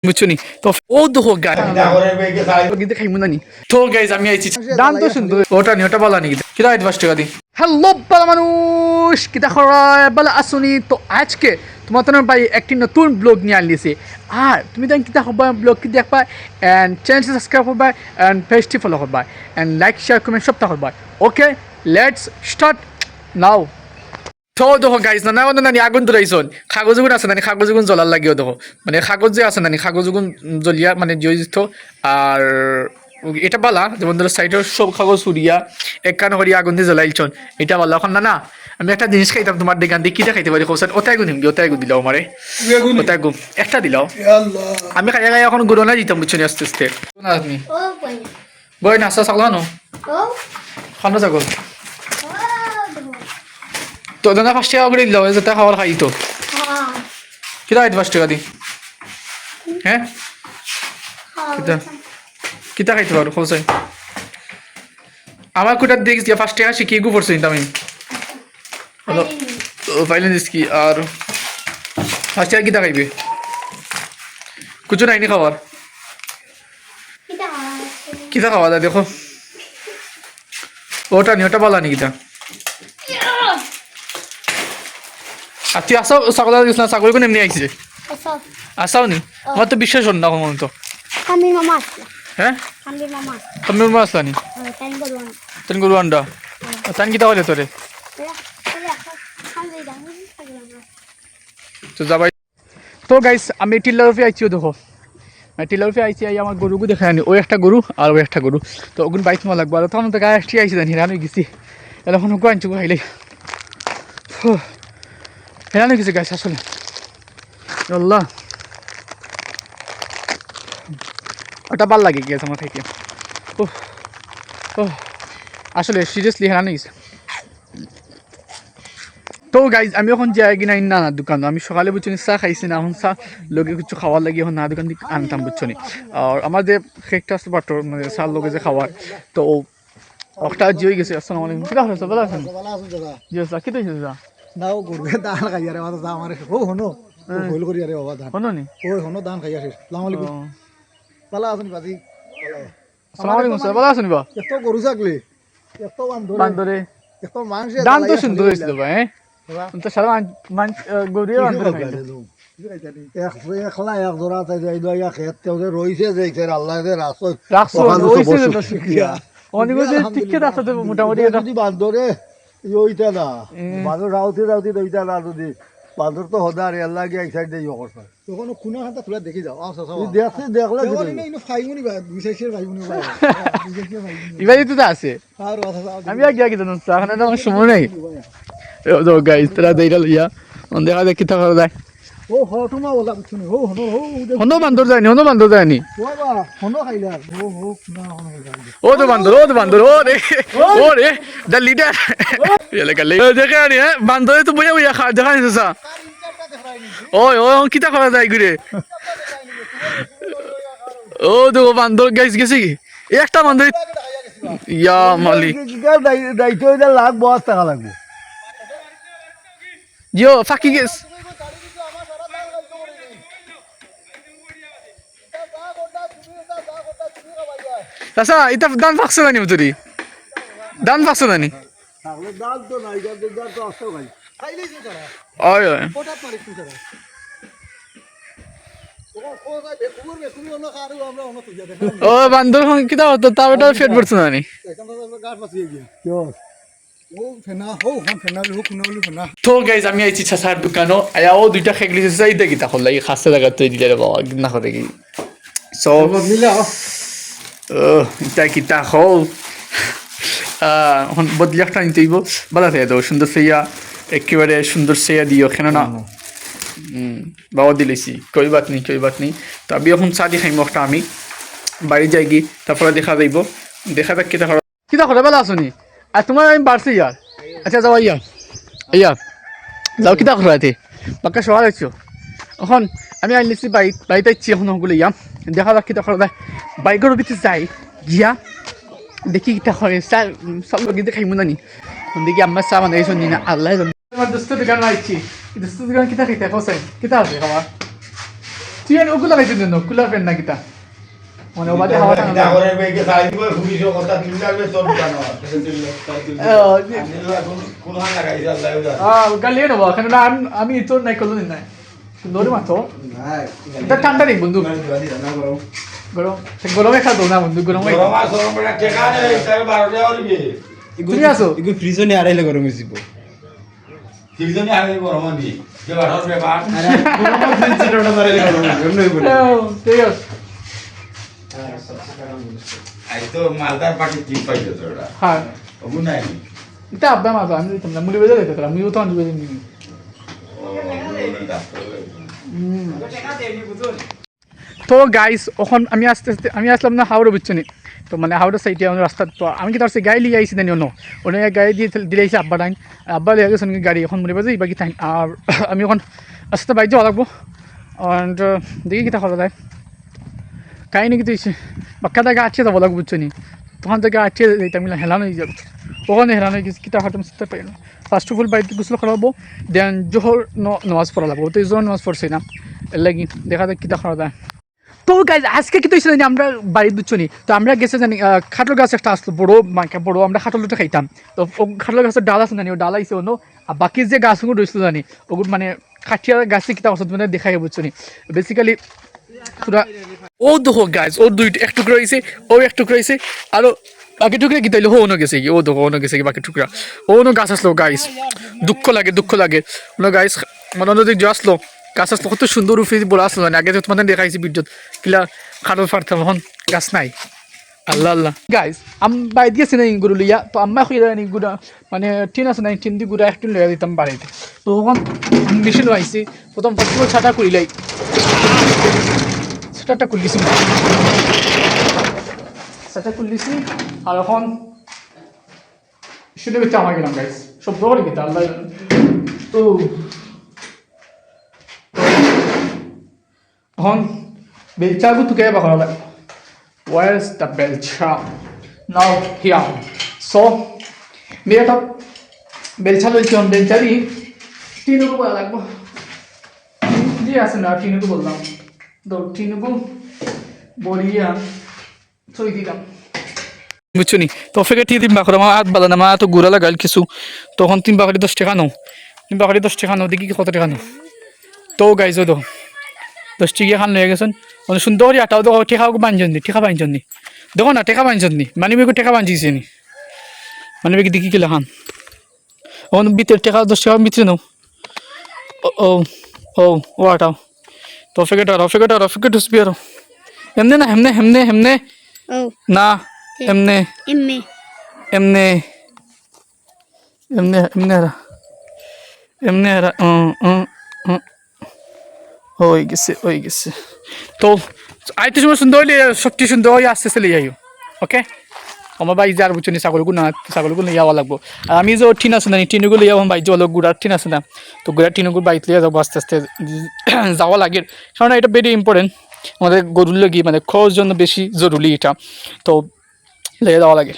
বুঝছো নি তো ও দেখো গাই কিন্তু খাইমু না নি তো গাইজ আমি আইছি দাম তো সুন্দর ওটা নি ওটা বলা নি কিরা 5 টাকা দি হ্যালো বালা মানুষ কিতা খরায় বালা আসুনি তো আজকে তোমার তোমার ভাই একটি নতুন ব্লগ নিয়ে আনলিছে আর তুমি দেন কিতা হবা ব্লগ কি দেখবা এন্ড চ্যানেল সাবস্ক্রাইব করবা এন্ড পেজটি ফলো করবা এন্ড লাইক শেয়ার কমেন্ট সবটা করবা ওকে লেটস স্টার্ট নাও তো দেখো গাইজ না না আগুন ধরাইছন কাগজ গুণ আছে না কাগজ গুণ জ্বলার লাগিও দেখো মানে কাগজ যে আছে না কাগজ গুণ জ্বলিয়া মানে জ্বলিত আর এটা বালা যেমন ধরো সাইডের সব কাগজ উড়িয়া এক কান করিয়া আগুন দিয়ে জ্বলাইছন এটা বালা এখন না আমি একটা জিনিস খাইতাম তোমার দেখান দিয়ে কিটা খাইতে পারি কোসান ওটাই গুণ হিমদি ওটাই গুণ দিলাও আমারে ওটাই গুণ একটা দিলাও আমি খাইয়া খাইয়া এখন গুড়ো না দিতাম বুঝছো আস্তে আস্তে না তুমি বই না আসা ছাগল নো খানো ছাগল তো দাদা 5 টাকা করে দিল যাতে খাবার খাই তো কিরা 5 টাকা দি হ্যাঁ কিতা কিতা খাইতে পারো খোঁজাই আমার কোটার দেখিস 5 টাকা শিখিয়ে গু পড়ছি আমি হ্যালো ফাইলেন দিস কি আর 5 টাকা কিতা খাইবে কিছু নাই নি খাবার কিতা খাওয়া দা দেখো ওটা নি ওটা বলা নি কিতা আর তুই আসাও ছাগল দিস না ছাগল কোন এমনি আইছে আসাও নি আমার তো বিশ্বাস হল না কখন তো কামির মামা আসলো হ্যাঁ কামির মামা আসলা নি তেন গরু আন্ডা তান কিতা হলে তোরে তো যাবাই তো গাইস আমি টিলারফে আইছিও দেখো টিলারফে আইছি আই আমার গরুকে দেখায় আনি ওই একটা গরু আর ওই একটা গরু তো ওগুন বাইক মা লাগবো আর তখন তো গায়ে আসছি আইছি জানি রানি গেছি এখন ওকে আনছি খাইলে হেরানো কিছু গাছ আসলে আল্লাহ ওটা ভাল লাগে গেছে আমার থেকে ও ও আসলে সিরিয়াসলি হেরানো গেছে তো গাইজ আমি এখন যাই কিনা না না দোকান আমি সকালে বুঝছি চা খাইছি না এখন চা লগে কিছু খাওয়ার লাগে এখন না দোকান থেকে আনতাম বুঝছো নি আর আমার যে কেকটা আছে বাটর মানে চার লগে যে খাওয়ার তো একটা জিয়ে গেছে আসসালামু আলাইকুম কিরা হয়েছে ভালো আছেন জি আসা কি দিয়েছে যা নাও করবে দান খাই আরে বাবা যা আমারে ও হনো ভুল করি আরে বাবা দান হনো নি ওই হনো দান খাই আসে আসসালামু আলাইকুম ভালো আছেন বাজি আসসালামু আলাইকুম স্যার ভালো আছেন বা এত গরু ছাগলি এত বান্দরে এত মাংস দান তো সুন্দর হয়েছিল ভাই তো সারা মাংস গরিয়ে বান্দরে খাইছে একলা এক জোড়া চাই যাই দয়া খেত তেও রইছে যাইছে আল্লাহ যে রাসো রাখছো রইছে তো শুকিয়া অনেক যে টিকে রাখছো তো মোটামুটি এটা যদি বান্দরে ওইটা না বান্দর রাউতে রাউতে ওইটা না যদি বান্দর তো হদার আল্লাহ গিয়ে এক সাইড দিয়ে ইয়ে করছে তখন কোন হাতে তুলে দেখি যাও আচ্ছা দেখছি দেখলে ইনো ফাইমুনি ভাই বিশেষের ফাইমুনি ভাই ইবাদি তো আছে আর আমি আগে আগে জানো সাখানে তো আমার সময় নেই তো গাইস তোরা দেইরা লইয়া অন দেখা দেখি থাকা যায় ও হটুমা বলা কিছু নেই ও হনো হনো বান্দর যায়নি বাবা হনো খাইলা ও না হনো ও রে দ্য লিডার এলে গেলে দেখে আনি হ্যাঁ বান্দরে তো বইয়া বইয়া খা দেখা নিছে সা ওই ও কিতা করা যায় ঘুরে ও দেখো বান্দর গাইস গেছে কি একটা বান্দর ইয়া মালিক দায়িত্ব লাখ 50 টাকা লাগবে জিও ফাঁকি গেছ আচ্ছা এটা দান ফাঁকছে জানি তুই দান ফাঁকছে জানি দাল তো নাই দাল তো আসতো ভাই খাইলেই কি করা ওই ওই কোটা পারি কি করা ও বান্দর কিতা হতো তা বেটা ফেট পড়ছে জানি তো গাইজ আমি আইছি চাচার দোকানো আয়া ও দুইটা খেক লিছে চাইতে কিতা হল লাগি খাসে জায়গা তুই দিলে রে বাবা না করে কি সো ইটা কিতা হল এখন বদলি একটা নিতে হইব বালা থেকে দাও সুন্দর সেয়া একেবারে সুন্দর সেয়া দিও কেন না বাবা দিলেছি কই বাত নেই তো আমি এখন চা দি খাইম একটা আমি বাড়ি যাই কি তারপরে দেখা যাইব দেখা যাক কিতা করে বেলা আসনি আর তোমার আমি বাড়ছি ইয়ার আচ্ছা যাও ইয়ার যাও কিতা করে রাতে বাক্কা সকাল আইছো এখন আমি আইলিছি বাড়িতে আইছি এখন ওগুলো ইয়াম দেখা যাক কিতা করে বাইকের ভিতরে যাই গিয়া দেখি কিতা করে সব গিয়ে খাইমু না নি দেখি আমার চা বানাইছো নি না আল্লাহ আমার দোস্ত দোকান আইছি দোস্ত দোকান কিতা খাইতে কোসাই কিতা আছে খাবার তুই ওগুলো লাগাইছিস না কুলার ফ্যান না কিতা মানে ওবাদে হাওয়া টানা ডাগরের বেগে সাইড করে ফুকিছো কথা তিন লাগবে তোর জানো কোন হান লাগাইছে আল্লাহ গালিয়ে নেবো কেন না আমি তোর নাই করলো না সুন্দর মাত্র এটা ঠান্ডা নেই বন্ধু গরম গরমে খাতো না বন্ধু গরমে গরম আর গরম বড় টেকা নেই তাই 12 টাকা হইবে তুমি আসো ইগো ফ্রিজে নি আড়াইলে গরম হইছিব তিনজনে আগে গরম দি যে 12 টাকা আরে গরম ফ্রিজে ওটা আড়াইলে গরম হইব নই বলে ঠিক আছে আই তো মালদার পার্টি কি পাইছো তোরা হ্যাঁ ওগু নাই এটা আব্বা মাতো আমি দিতাম না মুলি বেজে দিতে তোরা আমিও তো আনবি বেজে নিবি তো গাইস এখন আমি আস্তে আস্তে আমি আসলাম না হাওড়া বুঝছি তো মানে হাওড়া সাইডে আমার রাস্তা তো আমি কি তার সে গাড়ি লিয়ে আইসি জানি অন্য ওনে গাড়ি দিয়ে দিলে আইসি আব্বা টাইম আব্বা লিয়ে গেছেন গাড়ি এখন মনে বাজে বাকি টাইম আর আমি এখন আস্তে বাইক যাওয়া লাগবো and দেখি কিতা করা যায় কাহিনি কিন্তু বাক্কা জায়গা আছে যাবো লাগবো বুঝছো নি তখন জায়গা আছে আমি হেলানো হয়ে যাবো ওখানে হেলানো হয়ে গেছে কিতা হয়তো চিন্তা পাই না ফার্স্ট অফ অল বাইকে গোসল করাবো দেন জোহর নামাজ পড়া লাগবো তো জোহর নামাজ পড়ছি না এর লাগি দেখা যাক কিতা করা যায় তো গাইজ আজকে কি হয়েছে জানি আমরা বাড়ির দুচ্ছ নি তো আমরা গেছে জানি খাটল গাছ একটা আসলো বড়ো মাকে বড়ো আমরা খাটলটা খাইতাম তো খাটল গাছের ডাল আছে জানি ও ডাল আইসে অন্য আর বাকি যে গাছগুলো রয়েছিল জানি ওগুলো মানে খাটিয়া গাছে কিতা অসত মানে দেখাই বুঝছো নি বেসিক্যালি পুরা ও দেখো গাইজ ও দুইটা এক টুকরা হয়েছে ও এক টুকরা হয়েছে আরও বাকি টুকরা কি তাইলে হনো গেছে কি ও দেখো হনো গেছে কি বাকি টুকরা ও গাছ আসলো গাইজ দুঃখ লাগে ওনো গাইজ মনে যদি আসলো গাছ আসলো কত সুন্দর উফে বড় আসলো মানে আগে তো তোমাদের দেখাইছি বিদ্যুৎ কিলা খাটো ফারতাম এখন গাছ নাই আল্লাহ গাইজ আমি বাই দিয়েছি না গরু লিয়া তো আম্মা খুঁজে নি গুড়া মানে টিন আছে না টিন দিয়ে গুড়া একটু লইয়া দিতাম বাড়িতে তো ওখান মেশিন আইসি প্রথম ফার্স্ট ছাটা করিলাই সেটা খুললিছি সেটা খুললিছি আর এখন শুনে বেঁচে আমার গেলাম গাইজ সব বড় গেতে আল্লাহ তো এখন বেলচাগু তুকে বা করা লাগে where's the belcha now here so মেয়েটা বেলচা লইছি অন বেলচারি তিনকু বলা লাগবো জি আছে না তিনকু বললাম তো তিনকু বলিয়া থই দিলাম বুঝছো নি তো ফেকে টি দিন বাকরা মা হাত বালা না মা তো গুড়া লাগাল কিছু তখন 3 বাকরি 10 টাকা নাও 3 বাকরি 10 টাকা নাও দেখি কত টাকা নাও তো গাইজো তো 10 টাকা খান লয়ে গেছেন মানে সুন্দর আটাও দেখো টেকা বাঞ্জন নি দেখো না টেকা বাঞ্জন নি মানে বেগো টেকা বাঞ্জিছে নি মানে বেগি দেখি কিলা খান ওন ভিতর টেকা 10 টাকা ভিতরে নাও ও আটাও তো ফেকে স্পিয়ারো এমনে না হেমনে না এমনে হয়ে গেছে তো আইতে সময় সুন্দর হইলে সবটি সুন্দর হয়ে আসতে চলে যাইও ওকে আমার বাই যার বুঝছো নি ছাগলগুলো যাওয়া লাগবো আর আমি যে টিন আছে না টিনগুলো যাবো বাই জল গুড়ার টিন আছে না তো গুড়ার টিনগুলো বাইক লিয়ে যাবো আস্তে আস্তে যাওয়া লাগে কারণ এটা ভেরি ইম্পর্টেন্ট আমাদের গরুর লাগি মানে খাওয়ার জন্য বেশি জরুরি এটা তো লেগে যাওয়া লাগে